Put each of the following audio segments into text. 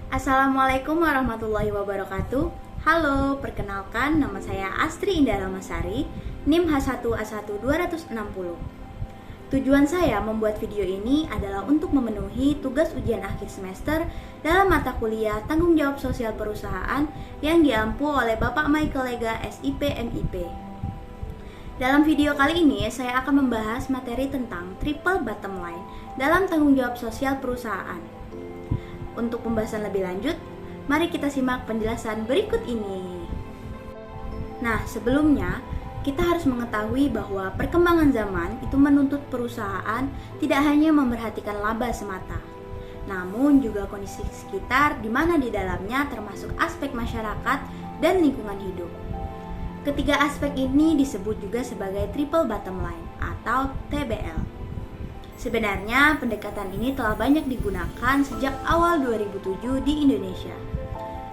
Assalamualaikum warahmatullahi wabarakatuh. Halo, perkenalkan nama saya Astri Indah Ramasari, NIM H1A1 260. Tujuan saya membuat video ini adalah untuk memenuhi tugas ujian akhir semester dalam mata kuliah Tanggung Jawab Sosial Perusahaan yang diampu oleh Bapak Michael Lega SIP MIP. Dalam video kali ini, saya akan membahas materi tentang triple bottom line dalam tanggung jawab sosial perusahaan. Untuk pembahasan lebih lanjut, mari kita simak penjelasan berikut ini. Nah, sebelumnya, kita harus mengetahui bahwa perkembangan zaman itu menuntut perusahaan tidak hanya memperhatikan laba semata, namun juga kondisi sekitar di mana di dalamnya termasuk aspek masyarakat dan lingkungan hidup. Ketiga aspek ini disebut juga sebagai triple bottom line atau TBL. Sebenarnya pendekatan ini telah banyak digunakan sejak awal 2007 di Indonesia.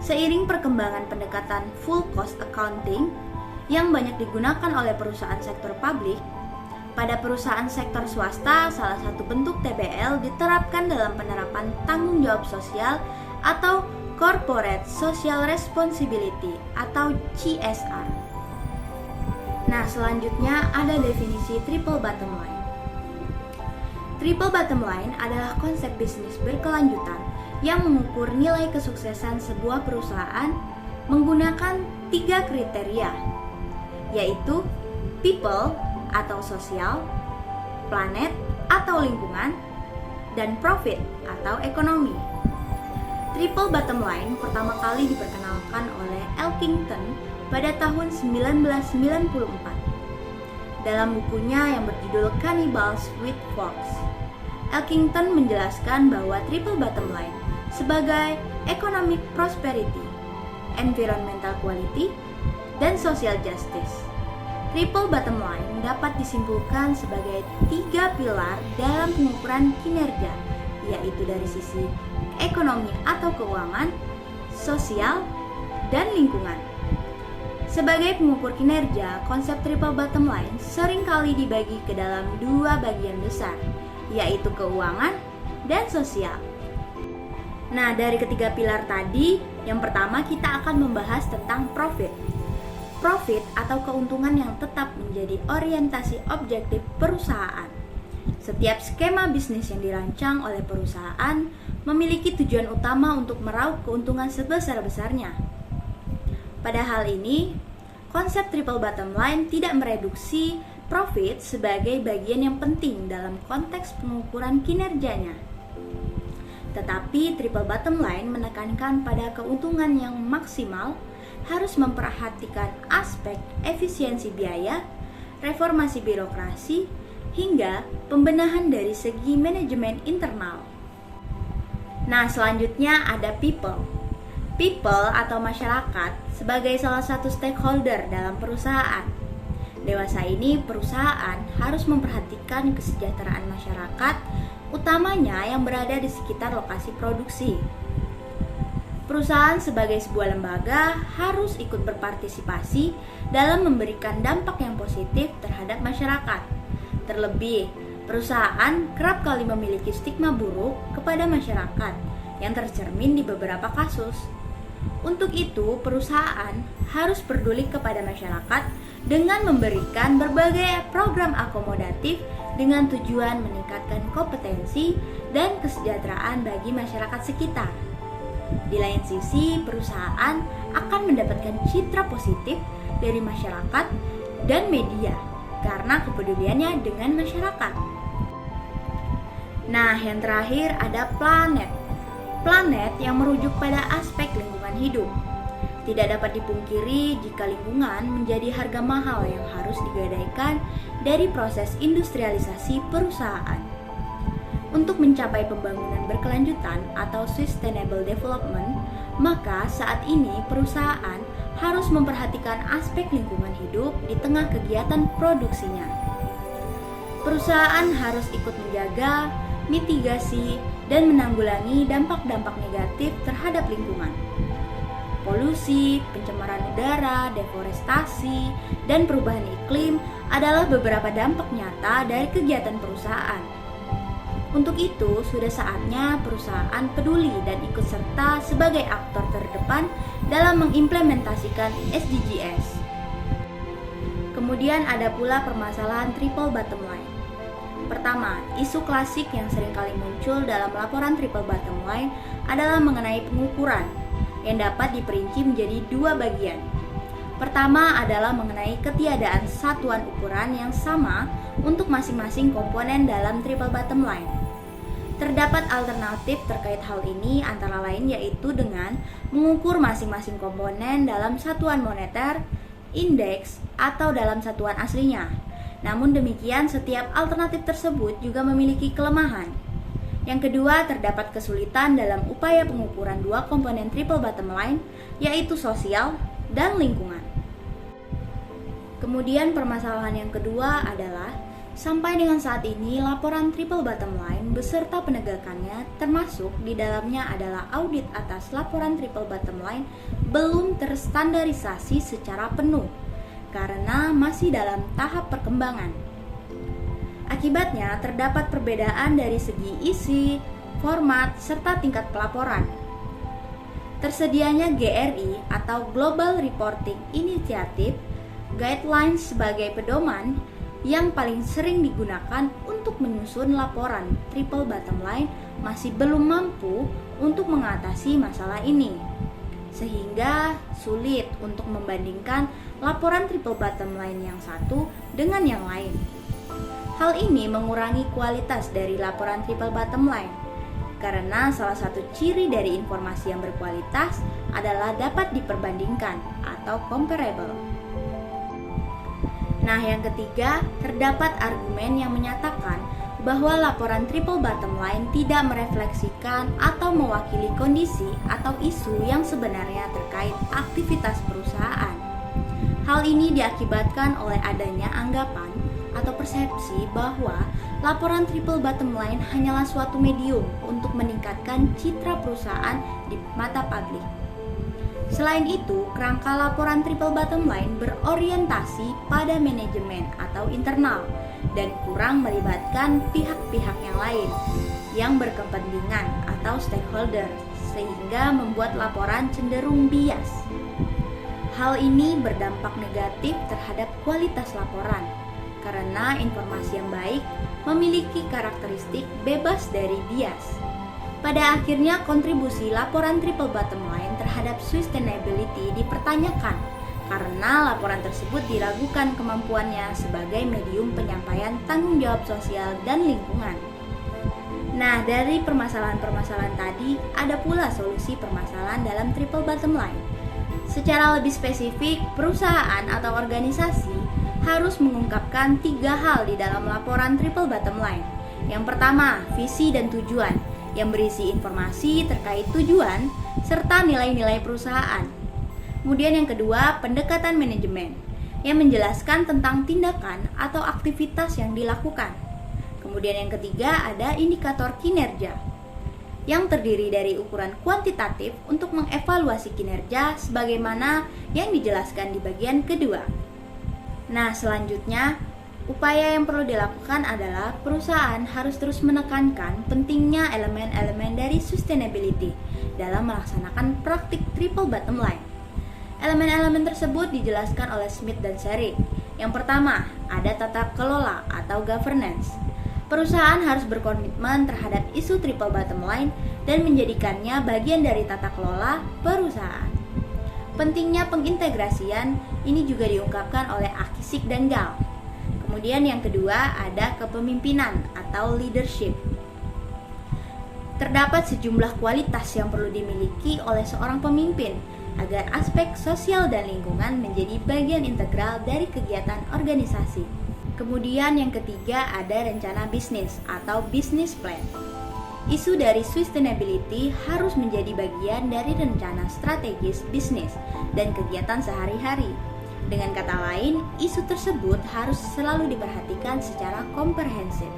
Seiring perkembangan pendekatan full cost accounting yang banyak digunakan oleh perusahaan sektor publik, pada perusahaan sektor swasta salah satu bentuk TBL diterapkan dalam penerapan tanggung jawab sosial atau Corporate Social Responsibility atau CSR. Nah, selanjutnya ada definisi triple bottom line. Triple bottom line adalah konsep bisnis berkelanjutan yang mengukur nilai kesuksesan sebuah perusahaan menggunakan 3 kriteria, yaitu people atau sosial, planet atau lingkungan, dan profit atau ekonomi. Triple bottom line pertama kali diperkenalkan oleh Elkington pada tahun 1994 dalam bukunya yang berjudul Cannibals with Forks. Elkington menjelaskan bahwa triple bottom line sebagai economic prosperity, environmental quality, dan social justice. Triple bottom line dapat disimpulkan sebagai 3 pilar dalam pengukuran kinerja, yaitu dari sisi ekonomi atau keuangan, sosial, dan lingkungan. Sebagai pengukur kinerja, konsep triple bottom line seringkali dibagi ke dalam 2 bagian besar, yaitu keuangan dan sosial. Nah, dari ketiga pilar tadi, yang pertama kita akan membahas tentang profit. Profit atau keuntungan yang tetap menjadi orientasi objektif perusahaan. Setiap skema bisnis yang dirancang oleh perusahaan memiliki tujuan utama untuk meraup keuntungan sebesar-besarnya. Pada hal ini, konsep triple bottom line tidak mereduksi profit sebagai bagian yang penting dalam konteks pengukuran kinerjanya. Tetapi triple bottom line menekankan pada keuntungan yang maksimal harus memperhatikan aspek efisiensi biaya, reformasi birokrasi, hingga pembenahan dari segi manajemen internal. Nah, selanjutnya ada people. People atau masyarakat sebagai salah satu stakeholder dalam perusahaan. Dewasa ini perusahaan harus memperhatikan kesejahteraan masyarakat, utamanya yang berada di sekitar lokasi produksi. Perusahaan sebagai sebuah lembaga harus ikut berpartisipasi dalam memberikan dampak yang positif terhadap masyarakat. Terlebih, perusahaan kerap kali memiliki stigma buruk kepada masyarakat yang tercermin di beberapa kasus. Untuk itu, perusahaan harus peduli kepada masyarakat dengan memberikan berbagai program akomodatif dengan tujuan meningkatkan kompetensi dan kesejahteraan bagi masyarakat sekitar. Di lain sisi, perusahaan akan mendapatkan citra positif dari masyarakat dan media karena kepeduliannya dengan masyarakat. Nah, yang terakhir ada planet. Planet yang merujuk pada aspek lingkungan hidup. Tidak dapat dipungkiri jika lingkungan menjadi harga mahal yang harus digadaikan dari proses industrialisasi perusahaan. Untuk mencapai pembangunan berkelanjutan atau sustainable development, maka saat ini perusahaan harus memperhatikan aspek lingkungan hidup di tengah kegiatan produksinya. Perusahaan harus ikut menjaga, mitigasi, dan menanggulangi dampak-dampak negatif terhadap lingkungan. Polusi, pencemaran udara, deforestasi, dan perubahan iklim adalah beberapa dampak nyata dari kegiatan perusahaan. Untuk itu, sudah saatnya perusahaan peduli dan ikut serta sebagai aktor terdepan dalam mengimplementasikan SDGs. Kemudian ada pula permasalahan triple bottom line. Pertama, isu klasik yang seringkali muncul dalam laporan triple bottom line adalah mengenai pengukuran yang dapat diperinci menjadi dua bagian. Pertama adalah mengenai ketiadaan satuan ukuran yang sama untuk masing-masing komponen dalam triple bottom line. Terdapat alternatif terkait hal ini antara lain yaitu dengan mengukur masing-masing komponen dalam satuan moneter, indeks, atau dalam satuan aslinya. Namun demikian, setiap alternatif tersebut juga memiliki kelemahan. Yang kedua, terdapat kesulitan dalam upaya pengukuran dua komponen triple bottom line, yaitu sosial dan lingkungan. Kemudian permasalahan yang kedua adalah sampai dengan saat ini laporan triple bottom line beserta penegakannya termasuk di dalamnya adalah audit atas laporan triple bottom line belum terstandarisasi secara penuh karena masih dalam tahap perkembangan. Akibatnya terdapat perbedaan dari segi isi, format, serta tingkat pelaporan. Tersedianya GRI atau Global Reporting Initiative Guidelines sebagai pedoman yang paling sering digunakan untuk menyusun laporan triple bottom line masih belum mampu untuk mengatasi masalah ini, sehingga sulit untuk membandingkan laporan triple bottom line yang satu dengan yang lain. Hal ini mengurangi kualitas dari laporan triple bottom line, karena salah satu ciri dari informasi yang berkualitas adalah dapat diperbandingkan atau comparable. Nah, yang ketiga, terdapat argumen yang menyatakan bahwa laporan triple bottom line tidak merefleksikan atau mewakili kondisi atau isu yang sebenarnya terkait aktivitas perusahaan. Hal ini diakibatkan oleh adanya anggapan atau persepsi bahwa laporan triple bottom line hanyalah suatu medium untuk meningkatkan citra perusahaan di mata publik. Selain itu, kerangka laporan triple bottom line berorientasi pada manajemen atau internal dan kurang melibatkan pihak-pihak yang lain yang berkepentingan atau stakeholder, sehingga membuat laporan cenderung bias. Hal ini berdampak negatif terhadap kualitas laporan karena informasi yang baik memiliki karakteristik bebas dari bias. Pada akhirnya, kontribusi laporan triple bottom line terhadap sustainability dipertanyakan karena laporan tersebut diragukan kemampuannya sebagai medium penyampaian tanggung jawab sosial dan lingkungan. Nah, dari permasalahan-permasalahan tadi, ada pula solusi permasalahan dalam triple bottom line. Secara lebih spesifik, perusahaan atau organisasi harus mengungkapkan 3 hal di dalam laporan triple bottom line. Yang pertama, visi dan tujuan, yang berisi informasi terkait tujuan serta nilai-nilai perusahaan. Kemudian yang kedua, pendekatan manajemen yang menjelaskan tentang tindakan atau aktivitas yang dilakukan. Kemudian yang ketiga, ada indikator kinerja yang terdiri dari ukuran kuantitatif untuk mengevaluasi kinerja sebagaimana yang dijelaskan di bagian kedua. Nah, selanjutnya upaya yang perlu dilakukan adalah perusahaan harus terus menekankan pentingnya elemen-elemen dari sustainability dalam melaksanakan praktik triple bottom line. Elemen-elemen tersebut dijelaskan oleh Smith dan Sherik. Yang pertama, ada tata kelola atau governance. Perusahaan harus berkomitmen terhadap isu triple bottom line dan menjadikannya bagian dari tata kelola perusahaan. Pentingnya pengintegrasian ini juga diungkapkan oleh Akisik dan Gal. Kemudian yang kedua ada kepemimpinan atau leadership. Terdapat sejumlah kualitas yang perlu dimiliki oleh seorang pemimpin agar aspek sosial dan lingkungan menjadi bagian integral dari kegiatan organisasi. Kemudian yang ketiga ada rencana bisnis atau business plan. Isu dari sustainability harus menjadi bagian dari rencana strategis bisnis dan kegiatan sehari-hari. Dengan kata lain, isu tersebut harus selalu diperhatikan secara komprehensif.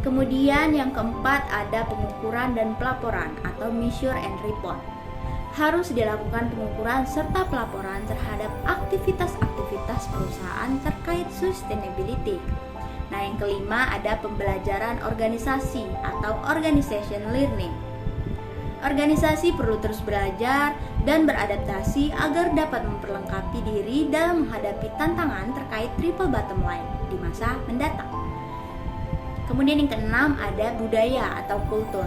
Kemudian yang keempat ada pengukuran dan pelaporan atau measure and report. Harus dilakukan pengukuran serta pelaporan terhadap aktivitas-aktivitas perusahaan terkait sustainability. Nah, yang kelima ada pembelajaran organisasi atau organization learning. Organisasi perlu terus belajar dan beradaptasi agar dapat memperlengkapi diri dalam menghadapi tantangan terkait triple bottom line di masa mendatang. Kemudian yang keenam ada budaya atau kultur.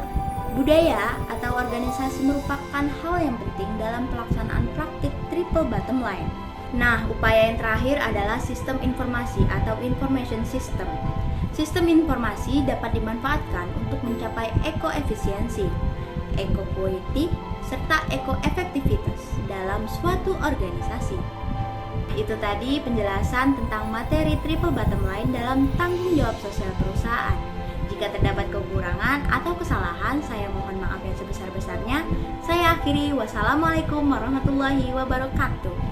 Budaya atau organisasi merupakan hal yang penting dalam pelaksanaan praktik triple bottom line. Nah, upaya yang terakhir adalah sistem informasi atau information system. Sistem informasi dapat dimanfaatkan untuk mencapai ekoefisiensi, ekoquality, serta ekoefektivitas dalam suatu organisasi. Itu tadi penjelasan tentang materi triple bottom line dalam tanggung jawab sosial perusahaan. Jika terdapat kekurangan atau kesalahan, saya mohon maaf yang sebesar-besarnya. Saya akhiri, wassalamualaikum warahmatullahi wabarakatuh.